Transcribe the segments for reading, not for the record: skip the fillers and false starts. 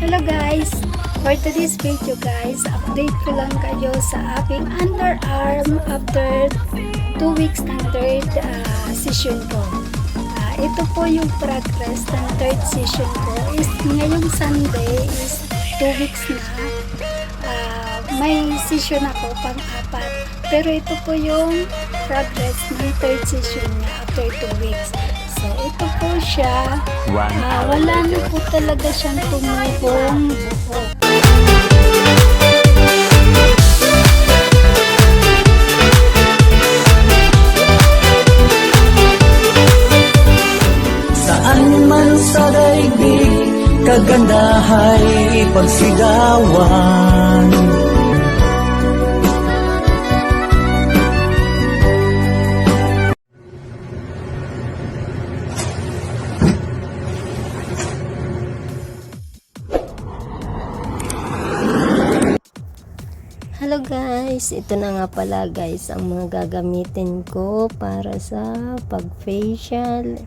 Hello guys! For today's video guys, update ko lang kayo sa aking underarm after 2 weeks ng third session ko. Ito po yung progress ng third session ko. Ngayong Sunday is 2 weeks na. May session ako pang-apat. Pero ito po yung progress ng third session niya after 2 weeks. So, ito po siya. Wala na po talaga siyang tumubong buhok. Saan man sa daigdig, kagandahay pagsigawan. Hello guys, ito na nga pala guys ang mga gagamitin ko para sa pag-facial.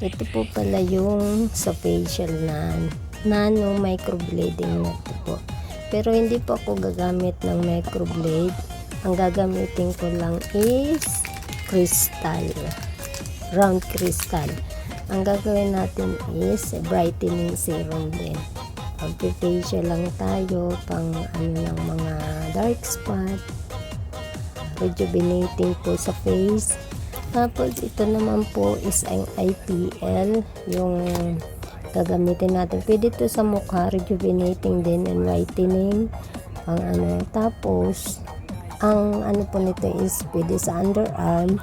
Ito po pala yung sa facial na nano microblading na ito po. Pero hindi po ako gagamit ng microblade. Ang gagamitin ko lang is crystal, round crystal. Ang gagawin natin is brightening serum din. Pag-facial lang tayo pang ng mga dark spot, rejuvenating po sa face. Tapos ito naman po is ang IPL, yung gagamitin natin. Pwede ito sa mukha, rejuvenating din and whitening. Tapos ang po nito is pwede sa underarm.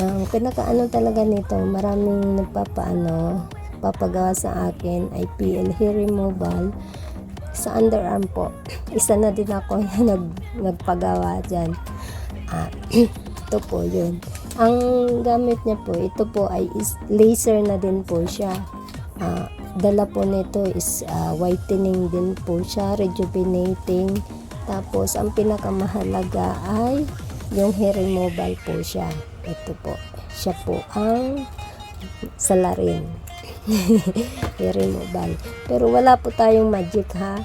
Ang pinaka talaga nito, maraming papagawa sa akin, IPL hair removal sa underarm po. Isa na din ako nagpagawa dyan. Ito po yun. Ang gamit niya po, ito po ay laser na din po siya. Dala po nito is whitening din po siya, rejuvenating. Tapos ang pinakamahalaga ay yung hair removal po siya. Ito po, siya po ang salarin. Hair removal. Pero wala po tayong magic ha,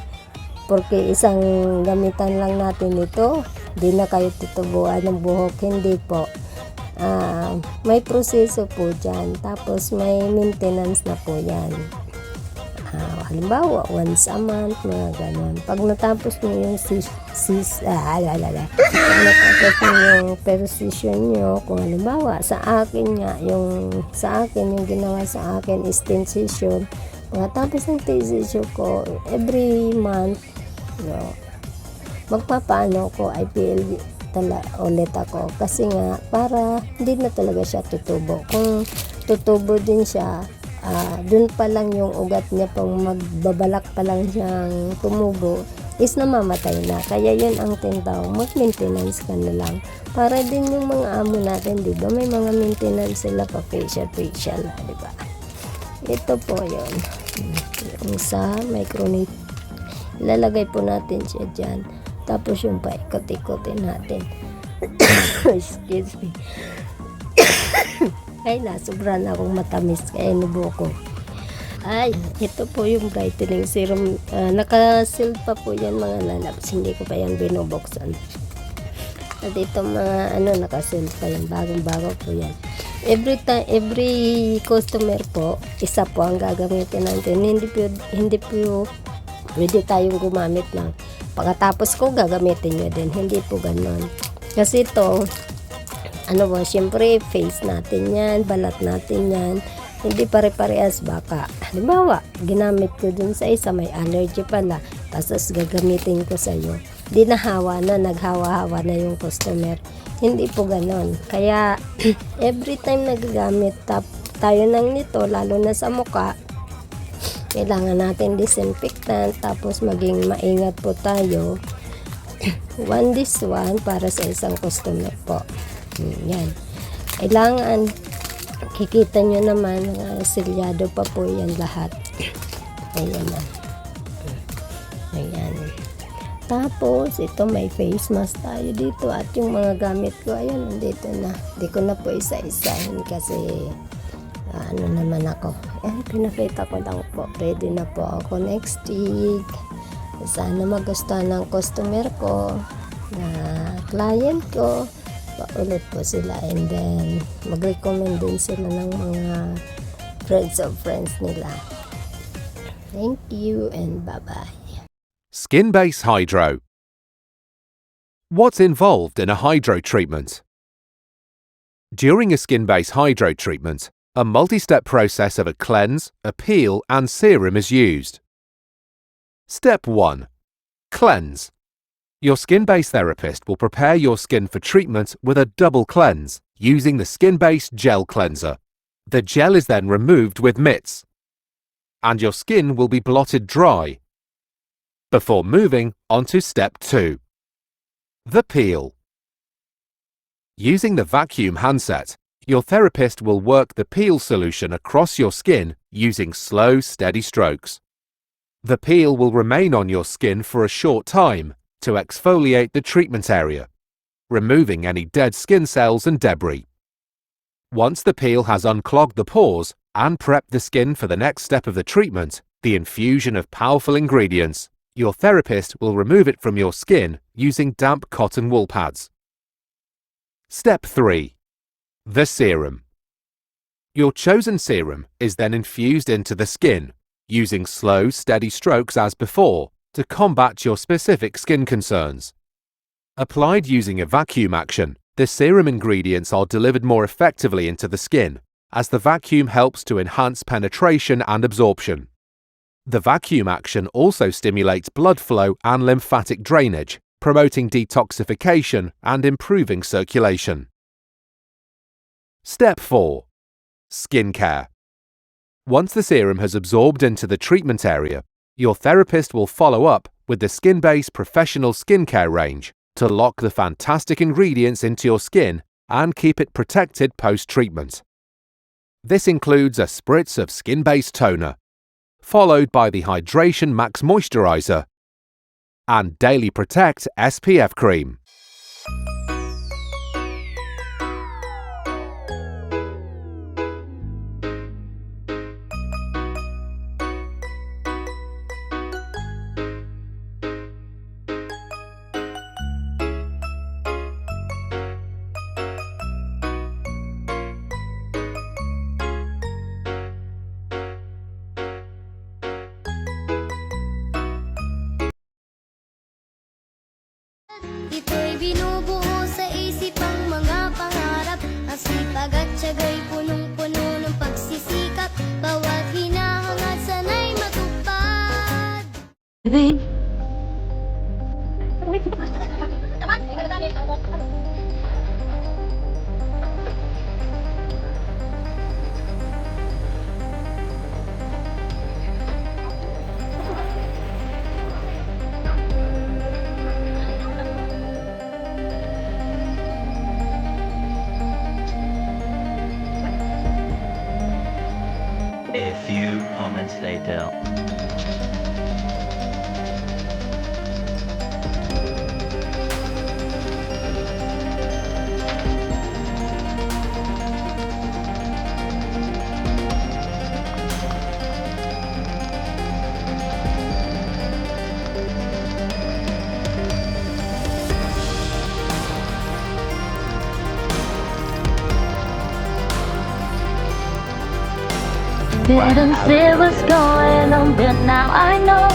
porque isang gamitan lang natin ito, di na kayo tutubuan ng buhok. Hindi po, may proseso po dyan, tapos may maintenance na po yan. Halimbawa once a month, mga ganon. Pag natapos nyo yung natapos nyo yung precision nyo, kung halimbawa sa akin yung ginawa sa akin is 10 session. Pagkatapos ng 10 session ko, every month magpapaano ko IPL ulit ako, kasi nga para hindi na talaga siya tutubo. Kung tutubo din siya, dun pa lang yung ugat niya, pang magbabalak pa lang siyang tumubo is namamatay na. Kaya yun ang tindaw, mag-maintenance ka na lang para din yung mga amo natin, diba, may mga maintenance sila pa facial, diba. Ito po yun, yung sa micronate, ilalagay po natin siya dyan, tapos yung paikot-ikotin natin. Excuse me. Ay, nasobra na akong matamis kaya inubo ko. Ay, ito po yung brightening serum. Naka-sealed pa po yan mga lalabs. Hindi ko pa yan binubuksan. At ito mga naka-sealed pa yan. Bagong-bago po yan. Every customer po, isa po ang gagamitin natin. Hindi po pwede tayong gumamit ng pagkatapos ko gagamitin nyo din. Hindi po ganon. Kasi ito, siyempre face natin yan, balat natin yan, hindi pare-parehas. Baka halimbawa ginamit ko dun sa isa, may allergy pala, tapos gagamitin ko sa iyo, di naghawa na yung customer. Hindi po ganon. Kaya every time nagagamit tayo ng nito, lalo na sa mukha, kailangan natin disinfectant, tapos maging maingat po tayo. This one para sa isang customer po. Yan. Kailangan, kikita nyo naman, selyado pa po yan lahat. Ayan na. Ayan. Tapos, ito may face mask tayo dito. At yung mga gamit ko, ayan, dito na. Hindi ko na po isa-isahin kasi naman ako. And pinakita ko lang po, ready na po ako next week. Sana magustuhan ng customer ko, na client ko, paulit po sila, and then mag-recommend din sila ng mga friends of friends nila. Thank you and bye-bye. Skin Base Hydro. What's involved in a hydro treatment? During a Skin Base Hydro treatment, a multi-step process of a cleanse, a peel and serum is used. Step 1. Cleanse. Your Skin Base therapist will prepare your skin for treatment with a double cleanse using the Skin Base Gel Cleanser. The gel is then removed with mitts, and your skin will be blotted dry before moving on to Step 2. The peel. Using the vacuum handset, your therapist will work the peel solution across your skin using slow, steady strokes. The peel will remain on your skin for a short time to exfoliate the treatment area, removing any dead skin cells and debris. Once the peel has unclogged the pores and prepped the skin for the next step of the treatment, the infusion of powerful ingredients, your therapist will remove it from your skin using damp cotton wool pads. Step 3. The serum. Your chosen serum is then infused into the skin, using slow, steady strokes as before to combat your specific skin concerns. Applied using a vacuum action, the serum ingredients are delivered more effectively into the skin, as the vacuum helps to enhance penetration and absorption. The vacuum action also stimulates blood flow and lymphatic drainage, promoting detoxification and improving circulation. Step 4. Skincare. Once the serum has absorbed into the treatment area, your therapist will follow up with the Skin Base Professional Skincare range to lock the fantastic ingredients into your skin and keep it protected post-treatment. This includes a spritz of Skin Base Toner, followed by the Hydration Max Moisturizer and Daily Protect SPF Cream. Ito'y binubuo sa isip ang mga pangarap. Ang sipag at tiyaga'y punong-puno ng pagsisikap. Bawat hinahangad sana'y matupad. A few moments later. Didn't see what's going on, but now I know.